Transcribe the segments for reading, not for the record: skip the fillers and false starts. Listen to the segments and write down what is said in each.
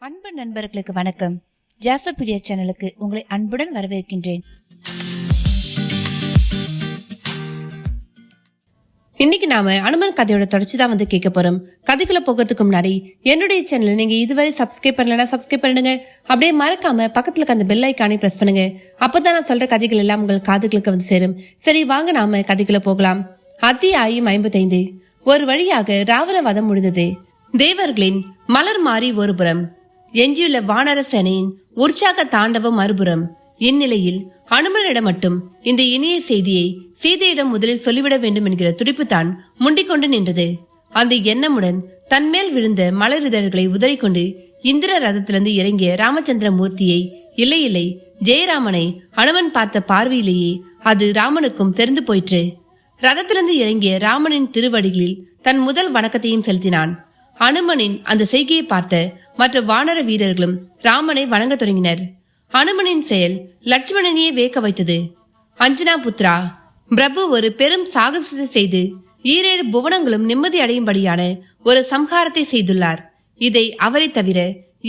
அன்பு நண்பர்களுக்கு வணக்கம். ஜாசோபீடியா சேனலுக்கு உங்களை அன்புடன் வரவேற்கின்றேன். இன்னைக்கு நாம அனுமன் கதையோட தொடர்ச்சிதான் கேட்க போறோம். கதைக்குள்ள போகிறதுக்கு முன்னாடி என்னுடைய சேனலை நீங்க இதுவரை சப்ஸ்கிரைப் பண்ணலன்னா சப்ஸ்கிரைப் பண்ணுங்க. அப்படியே மறக்காம பக்கத்துல அந்த பெல் ஐக்கானை பிரஸ் பண்ணுங்க. அப்பதான் நான் சொல்ற கதைகள் எல்லாம் உங்கள் காதுகளுக்கு சேரும். சரி, வாங்க நாம கதைக்குள்ள போகலாம். அத்தியாயம் 55. ஒரு வழியாக ராவணவதம் முடிந்தது. தேவர்களின் மலர் மாறி ஒருபுறம், எஞ்சியுள்ள வானர சேனையின் உற்சாக தாண்டவம் மறுபுறம். இந்நிலையில் அனுமனிடம் மட்டும் இந்த இனிய செய்தியை சீதையிடம் முதலில் சொல்லிவிட வேண்டும் என்கிற துடிப்பு தான் முண்டிக்கொண்டு நின்றது. அந்த எண்ணமுடன் தன்மேல் விழுந்த மலர் இதழ்களை உதறிக்கொண்டு இந்திர ரதத்திலிருந்து இறங்கிய ராமச்சந்திர மூர்த்தியை, இல்லை ஜெயராமனை அனுமன் பார்த்த பார்வையிலேயே அது ராமனுக்கும் தெரிந்து போயிற்று. ரதத்திலிருந்து இறங்கிய ராமனின் திருவடிகளில் தன் முதல் வணக்கத்தையும் செலுத்தினான். அனுமனின் அந்த செய்கையை பார்த்த மற்ற வானர வீரர்களும் ராமனை வணங்க தொடங்கினர். அனுமனின் செயல் லட்சுமணனையே வேக்க வைத்தது. அஞ்சனா புத்ரா, பிரபு ஒரு பெரும் சாகசத்தை செய்து 7 புவனங்களும் நிம்மதி அடையும்படியான ஒரு சம்ஹாரத்தை செய்துள்ளார். இதை அவரை தவிர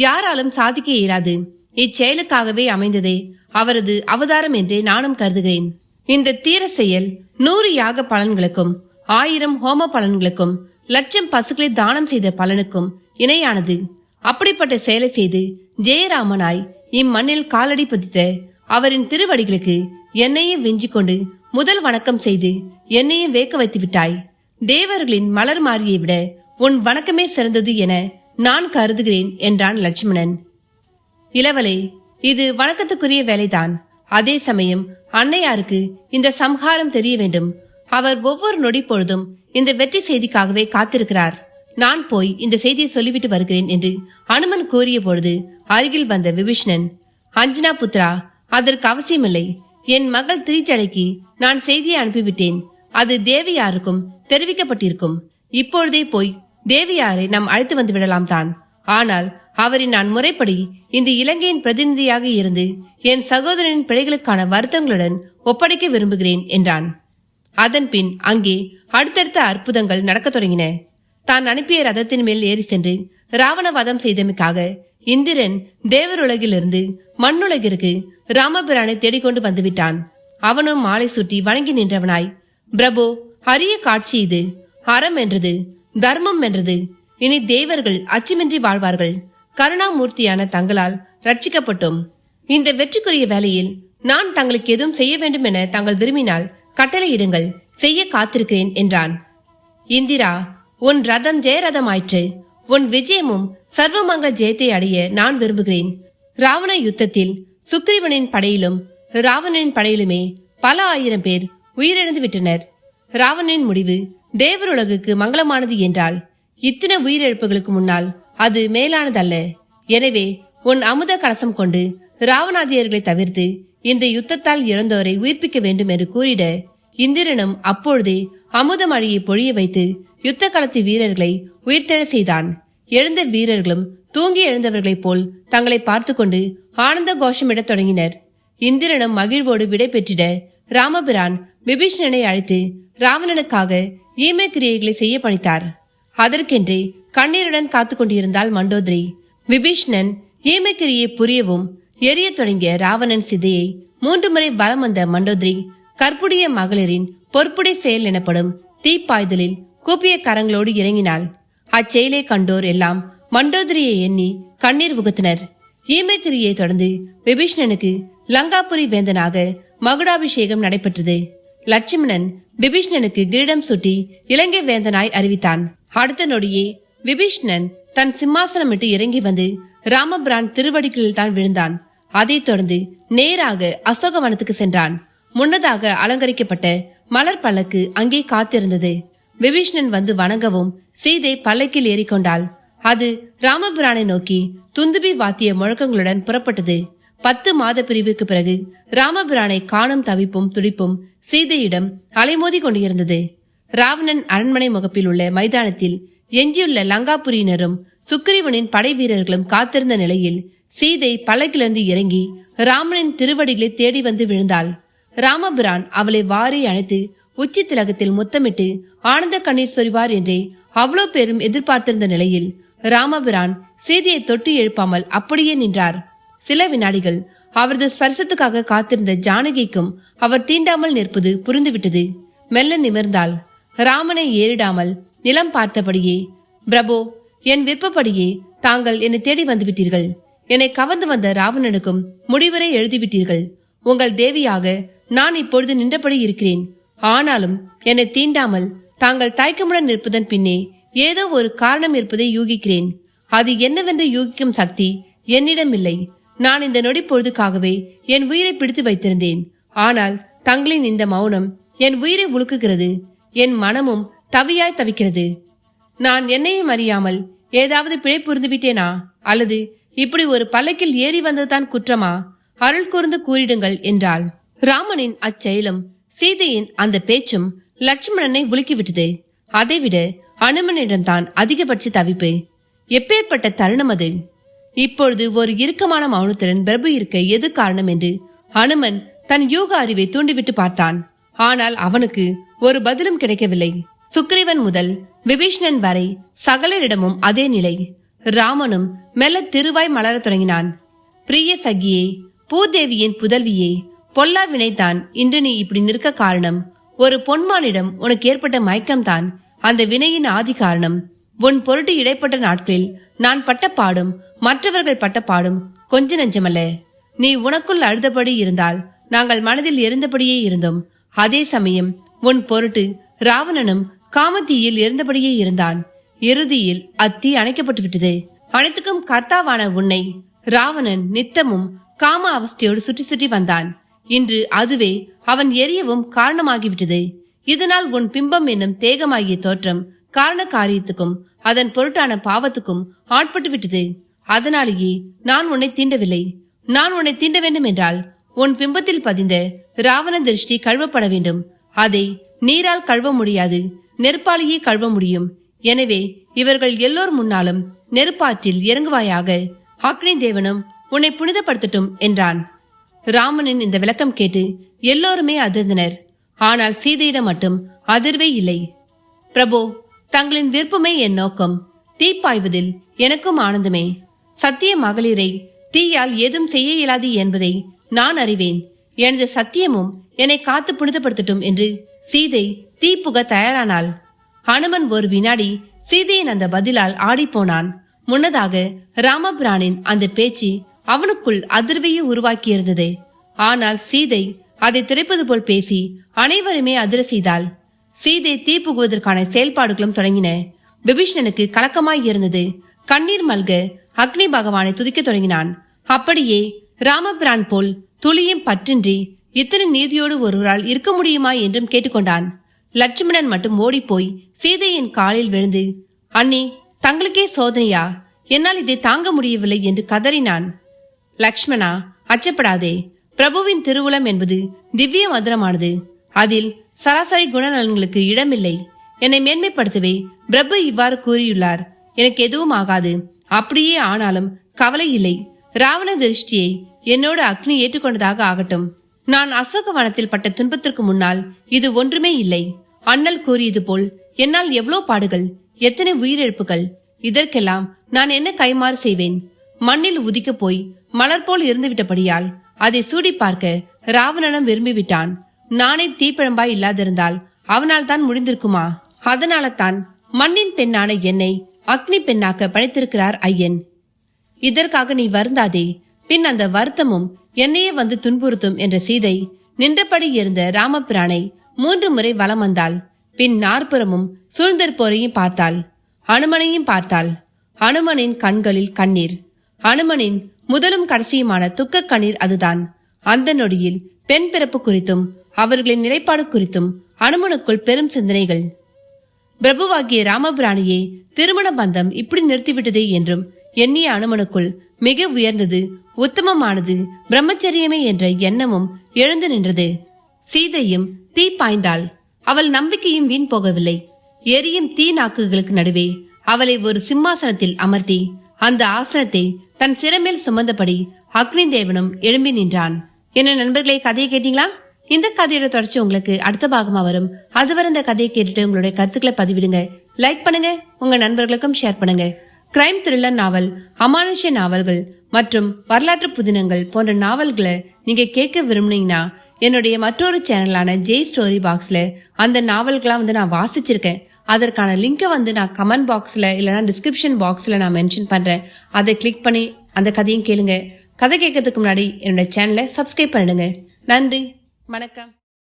யாராலும் சாதிக்க இயலாது. இச்செயலுக்காகவே அமைந்ததே அவரது அவதாரம் என்றே நானும் கருதுகிறேன். இந்த தீர செயல் 100 யாக பலன்களுக்கும் 1000 ஹோம பலன்களுக்கும் 1,00,000 பசுக்களை தானம் செய்த பலனுக்கும் இணையானது. அப்படிப்பட்ட செயலை செய்து ஜெயராமனாய் இம்மண்ணில் காலடி பதித்த அவரின் திருவடிகளுக்கு என்னையும் வெஞ்சிக் கொண்டு முதல் வணக்கம் செய்து என்னையும் வேக்க வைத்து விட்டாய். தேவர்களின் மலர் மாறியை விட உன் வணக்கமே சிறந்தது என நான் கருதுகிறேன் என்றான் லட்சுமணன். இளவலே, இது வணக்கத்துக்குரிய வேலைதான். அதே சமயம் அன்னையாருக்கு இந்த சம்ஹாரம் தெரிய வேண்டும். அவர் ஒவ்வொரு நொடி பொழுதும் இந்த வெற்றி செய்திக்காகவே காத்திருக்கிறார். நான் போய் இந்த செய்தியை சொல்லிவிட்டு வருகிறேன் என்று அனுமன் கூறிய பொழுது அருகில் வந்த விபீஷணன், அஞ்சனா புத்ரா, அதற்கு அவசியமில்லை. என் மகள் திரிஜடைக்கு நான் செய்தியை அனுப்பிவிட்டேன். அது தேவியாருக்கும் தெரிவிக்கப்பட்டிருக்கும். இப்பொழுதே போய் தேவியாரை நாம் அழைத்து வந்து விடலாம் தான். ஆனால் அவரை நான் முறைப்படி இந்த இலங்கையின் பிரதிநிதியாக இருந்து என் சகோதரனின் பிழைகளுக்கான வருத்தங்களுடன் ஒப்படைக்க விரும்புகிறேன் என்றான். அதன் பின் அங்கே அடுத்தடுத்த அற்புதங்கள் நடக்க தொடங்கின. தான் அனுப்பிய ரதத்தின் மேல் ஏறி சென்று ராவணவதம் செய்தமைக்காக இந்திரன் தேவருலகிலிருந்து மண்ணுலகிற்கு ராமபிரானை தேடிக்கொண்டு வந்துவிட்டான். அவனும் மாலை சுட்டி வணங்கி நின்றவனாய், பிரபு, அரிய காட்சி இது. அறம் என்றது, தர்மம் என்றது. இனி தேவர்கள் அச்சமின்றி வாழ்வார்கள். கருணாமூர்த்தியான தங்களால் ரட்சிக்கப்பட்டோம். இந்த வெற்றிக்குரிய வேளையில் நான் தங்களுக்கு எதுவும் செய்ய வேண்டும் என தாங்கள் விரும்பினால் கட்டளையிடுங்கள், செய்ய காத்திருக்கிறேன் என்றான். இந்திரா, உன் ரதம் ஜெயரதம் ஆயிற்று. உன் விஜயமும் சர்வமங்க ஜெயத்தை அடைய நான் விரும்புகிறேன். ராவண யுத்தத்தில் சுக்ரீவனின் படையிலும் ராவணனின் படையிலுமே பல 1000 பேர் உயிரிழந்து விட்டனர். ராவணனின் முடிவு தேவருலகுக்கு மங்களமானது என்றால் இத்தனை உயிரிழப்புகளுக்கு முன்னால் அது மேலானதல்ல. எனவே உன் அமுத கலசம் கொண்டு ராவணாதியர்களை தவிர்த்து இந்த யுத்தத்தால் இறந்தோரை உயிர்ப்பிக்க வேண்டும் என்று கூறிட இந்திரனும் அப்பொழுதே அமுத மழையை பொழிய வைத்து யுத்த களத்து வீரர்களை உயிர்த்தெழ செய்தான். எழுந்த வீரர்களும் தூங்கி எழுந்தவர்களைப் போல் தங்களை பார்த்து கொண்டு ஆனந்த கோஷமிடத் தொடங்கினர். இந்திரனும் மகிழ்வோடு விடை பெற்றிட ராமபிரான் விபீஷணனை அழைத்து ராவணனுக்காக ஈம கிரியைகளை செய்ய பணித்தார். அதற்கென்றே கண்ணீருடன் காத்து கொண்டிருந்தாள் மண்டோதரி. விபீஷணன் ஈமக்கிரியை புரியவும் எரிய தொடங்கிய ராவணன் சிதையை 3 முறை பலம் வந்த மண்டோதரி கற்புடைய மகளிரின் பொற்புடை செயல் எனப்படும் தீப்பாய்தலில் கூப்பிய கரங்களோடு இறங்கினாள். அச்செயலை கண்டோர் எல்லாம் மண்டோதரியை எண்ணி கண்ணீர் உகுத்தனர். ஈமக்கிரியை தொடர்ந்து விபீஷணனுக்கு லங்காபுரி வேந்தனாக மகுடாபிஷேகம் நடைபெற்றது. லட்சுமணன் விபீஷணனுக்கு கிரீடம் சுட்டி இலங்கை வேந்தனாய் அறிவித்தான். அடுத்த நொடியே விபீஷணன் தன் சிம்மாசனம் விட்டு இறங்கி வந்து ராமபிரான் திருவடிகளில் தான் விழுந்தான். அதைத் தொடர்ந்து நேராக அசோகவனத்துக்கு சென்றான். முன்னதாக அலங்கரிக்கப்பட்ட மலர் பல்லக்கு அங்கே காத்திருந்தது. விபீஷணன் வந்து வணங்கவும் சீதை பல்லக்கில் ஏறிக்கொண்டாள். அது ராமபிரானை நோக்கி துந்துபி வாத்திய முழக்கங்களுடன் புறப்பட்டது. 10 மாத பிரிவுக்கு பிறகு ராமபிரானை காணும் தவிப்பும் துடிப்பும் சீதையிடம் அலைமோதி கொண்டிருந்தது. ராவணன் அரண்மனை முகப்பில் உள்ள மைதானத்தில் எஞ்சியுள்ள லங்காபுரியினரும் சுக்ரீவனின் படை வீரர்களும் காத்திருந்த நிலையில் சீதை பல்லக்கிலிருந்து இறங்கி ராமனின் திருவடிகளை தேடி வந்து விழுந்தாள். ராமபிரான் அவளை வாரி அணைத்து உச்சி திலகத்தில் முத்தமிட்டு ஆனந்த கண்ணீர் சொரிவார் என்றே அவ்வளோ பேரும் எதிர்பார்த்திருந்த நிலையில் ராமபிரான் சீதையை தொட்டு எழுப்பாமல் அப்படியே நின்றார். சில வினாடிகள் அவரது ஸ்பர்சத்துக்காக காத்திருந்த ஜானகிக்கும் அவர் தீண்டாமல் நிற்பது புரிந்துவிட்டது. மெல்ல நிமிர்ந்தாள். ராமனை ஏறிடாமல் நிலம் பார்த்தபடியே, பிரபு, என் விருப்பப்படியே தாங்கள் என்னை தேடி வந்துவிட்டீர்கள். என்னை கவர்ந்து வந்த ராவணனுக்கும் முடிவரை எழுதிவிட்டீர்கள். உங்கள் தேவியாக நான் இப்பொழுது நின்றபடி இருக்கிறேன். ஆனாலும் என்னை தீண்டாமல் தாங்கள் தயக்கமுடன் நிற்பதன் பின்னே ஏதோ ஒரு காரணம் இருப்பதை யூகிக்கிறேன். அது என்னவென்று யூகிக்கும் சக்தி என்னிடம் இல்லை. நான் இந்த நொடி பொழுதுக்காகவே என் உயிரை பிடித்து வைத்திருந்தேன். ஆனால் தங்களின் இந்த மௌனம் என் உயிரை உலுக்குகிறது. என் மனமும் தவியாய் தவிக்கிறது. நான் என்னையும் அறியாமல் ஏதாவது பிழை புரிந்துவிட்டேனா? அல்லது இப்படி ஒரு பல்லக்கில் ஏறி வந்ததுதான் குற்றமா? அருள் கூர்ந்து கூறிடுங்கள் என்றாள். ராமனின் அச்செயலும் சீதையின் அந்த பேச்சும் லட்சுமணனை உலுக்கிவிட்டது. அதைவிட அனுமனிடம்தான் அதிகபட்ச தவிப்பு. எப்பேற்பட்ட தருணம் அது! இப்பொழுது ஒரு இறுக்கமான மௌனத்துடன் பிரபு இருக்க எது காரணம் என்று அனுமன் தன் யூக அறிவை தூண்டிவிட்டு பார்த்தான். ஆனால் அவனுக்கு ஒரு பதிலும் கிடைக்கவில்லை. சுக்ரீவன் முதல் விபீஷணன் வரை சகலரிடமும் அதே நிலை. ராமனும் மெல்ல திருவாய் மலரத் தொடங்கினான். பிரிய சகியே, பூதேவியின் புதல்வியே, பொல்லா வினைத்தான் இன்று நீ இப்படி நிற்க காரணம். ஒரு பொன்மானிடம் உனக்கு ஏற்பட்ட மயக்கம்தான் அந்த வினையின் ஆதி காரணம். உன் பொருட்டு இடைப்பட்ட நாட்களில் நான் பட்ட பாடும் மற்றவர்கள் பட்ட பாடும் கொஞ்ச நெஞ்சமல்ல. நீ உனக்குள் அழுதபடி இருந்தால் நாங்கள் மனதில் எரிந்தபடியே இருந்தோம். அதே சமயம் உன் பொருட்டு ராவணனும் காமத்தீயில் இருந்தபடியே இருந்தான். இறுதியில் அத்தீ அணைக்கப்பட்டு விட்டது. அனைத்துக்கும் கர்த்தாவான உன்னை ராவணன் நித்தமும் காம அவஸ்தையோடு சுற்றி சுற்றி வந்தான். இன்று அதுவே அவன் எரியவும் காரணமாகிவிட்டது. இதனால் உன் பிம்பம் என்னும் தேகமாகிய தோற்றம் காரண காரியத்துக்கும் அதன் பொருட்டான பாவத்துக்கும் ஆட்பட்டு விட்டது. அதனாலேயே நான் உன்னை தீண்டவில்லை. நான் உன்னை தீண்ட வேண்டும் என்றால் உன் பிம்பத்தில் பதிந்த ராவண திருஷ்டி கழுவப்பட வேண்டும். அதை நீரால் கழுவ முடியாது, நெருப்பாலேயே கழுவ முடியும். எனவே இவர்கள் எல்லோர் முன்னாலும் நெருப்பாற்றில் இறங்குவாயாக. அக்னி தேவனும் உன்னை புனிதப்படுத்தட்டும் என்றான். ராமனின் இந்த விளக்கம் கேட்டு எல்லோருமே அதிர்ந்தனர். ஆனால் சீதையிடம் மட்டும் அதிர்வே இல்லை. பிரபு, தங்களின் விருப்பமே என் நோக்கம். தீப்பாய்வதில் எனக்கும் ஆனந்தமே. சத்திய மகளிரை தீயால் ஏதும் செய்ய இயலாது என்பதை நான் அறிவேன். எனது சத்தியமும் என்னை காத்து புனிதப்படுத்தட்டும் என்று சீதை தீப்புக தயாரானாள். அனுமன் ஒரு வினாடி சீதையின் அந்த பதிலால் ஆடிப்போனான். முன்னதாக ராமபிரானின் அந்த பேச்சு அவனுக்குள் அதிர்வையை உருவாக்கியிருந்தது. ஆனால் சீதை அதை துடைப்பது போல் பேசி அனைவருமே அதிர செய்தாள். சீதை தீப்புகுவதற்கான செயல்பாடுகளும் தொடங்கின. விபீஷணனுக்கு கலக்கமாய் இருந்தது. கண்ணீர் மல்க அக்னி பகவானை துதிக்க தொடங்கினான். அப்படியே ராமபிரான் போல் துளியும் பற்றின்றி இத்தனை நீதியோடு ஒருவரால் இருக்க முடியுமா என்றும் கேட்டுக்கொண்டான். லட்சுமணன் மட்டும் ஓடிப்போய் சீதையின் காலில் விழுந்து, அண்ணி, தங்களுக்கே சோதனையா? என்னால் இதை தாங்க முடியவில்லை என்று கதறினான். லக்ஷ்மணா, அச்சப்படாதே. பிரபுவின் திருவுளம் என்பது திவ்ய மதுரமானது. அதில் சராசரி குணநலன்களுக்கு இடமில்லை. என்னை மேன்மைப்படுத்தவே பிரபு இவ்வாறு கூறியுள்ளார். எனக்கு எதுவும் ஆகாது. அப்படியே ஆனாலும் கவலை இல்லை. ராவண திருஷ்டியை என்னோடு அக்னி ஏற்றுக்கொண்டதாக ஆகட்டும். நான் அசோகவனத்தில் பட்ட துன்பத்திற்கு முன்னால் இது ஒன்றுமே இல்லை. அண்ணல் கூறியது போல் என்னால் எவ்வளோ பாடுகள், எத்தனை உயிரிழப்புகள். இதற்கெல்லாம் நான் என்ன கைமாறு செய்வேன்? மண்ணில் உதிக்க போய் மலர் போல் இருந்துவிட்டபடியால் அதை சூடி பார்க்க ராவணனும் விரும்பிவிட்டான். நானே தீப்பிழம்பாய் இல்லாதிருந்தால் அவனால் தான் முடிந்திருக்குமா? அதனால தான் மண்ணின் பெண்ணான என்னை அக்னி பெண்ணாக்க படைத்திருக்கிறார் ஐயன். இதற்காக நீ வருந்தாதே. பின் அந்த வருத்தமும் என்னையே வந்து துன்புறுத்தும் என்ற சீதை நின்றபடி இருந்த ராமபிரானை 3 முறை வலம் வந்தாள். பின் 4புறமும் சூழ்ந்திருப்போரையும் பார்த்தாள். அனுமனையும் பார்த்தாள். அனுமனின் கண்களில் கண்ணீர். அனுமனின் முதலும் கடைசியுமான துக்க கண்ணீர் அதுதான். அந்த நொடியில் பெண் பிறப்பு குறித்தும் அவர்களின் நிலைப்பாடு குறித்தும் அனுமனுக்குள் பெரும் சிந்தனைகள். பிரபுவாகிய ராமபிராணியே திருமண பந்தம் இப்படி நிறுத்திவிட்டதே என்றும் எண்ணிய அனுமனுக்குள் மிக உயர்ந்தது, உத்தமமானது பிரம்மச்சரியமே என்ற எண்ணமும் எழுந்து நின்றது. சீதையும் தீ பாய்ந்தாள். அவள் நம்பிக்கையும் வீண் போகவில்லை. எரியும் தீ நாக்குகளுக்கு நடுவே அவளை ஒரு சிம்மாசனத்தில் அமர்த்தி அந்த ஆசனத்தை தன் சிரமேல் சுமந்தபடி அக்னி தேவனும் எழும்பி நின்றான். என்ன நண்பர்களே, கதையை கேட்டீங்களா? இந்த கதையோட தொடர்ச்சி உங்களுக்கு அடுத்த பாகமா வரும். அதுவரை இந்த கதையை கேட்டுட்டு உங்களுடைய கருத்துக்களை பதிவிடுங்க. லைக் பண்ணுங்க, உங்க நண்பர்களுக்கும் ஷேர் பண்ணுங்க. கிரைம் த்ரில்லர் நாவல், அமானுஷ்ய நாவல்கள் மற்றும் வரலாற்று புதினங்கள் போன்ற நாவல்களை நீங்க கேட்க விரும்புனீங்கன்னா என்னுடைய மற்றொரு சேனலான ஜெய் ஸ்டோரி பாக்ஸ்ல அந்த நாவல்களாம் நான் வாசிச்சிருக்கேன். அதற்கான லிங்கை நான் கமெண்ட் பாக்ஸ்ல இல்லைன்னா டிஸ்கிரிப்ஷன் பாக்ஸ்ல நான் மென்ஷன் பண்றேன். அதை கிளிக் பண்ணி அந்த கதையும் கேளுங்க. கதை கேட்கறதுக்கு முன்னாடி என்னோட சேனலை சப்ஸ்கிரைப் பண்ணிடுங்க. நன்றி, வணக்கம்.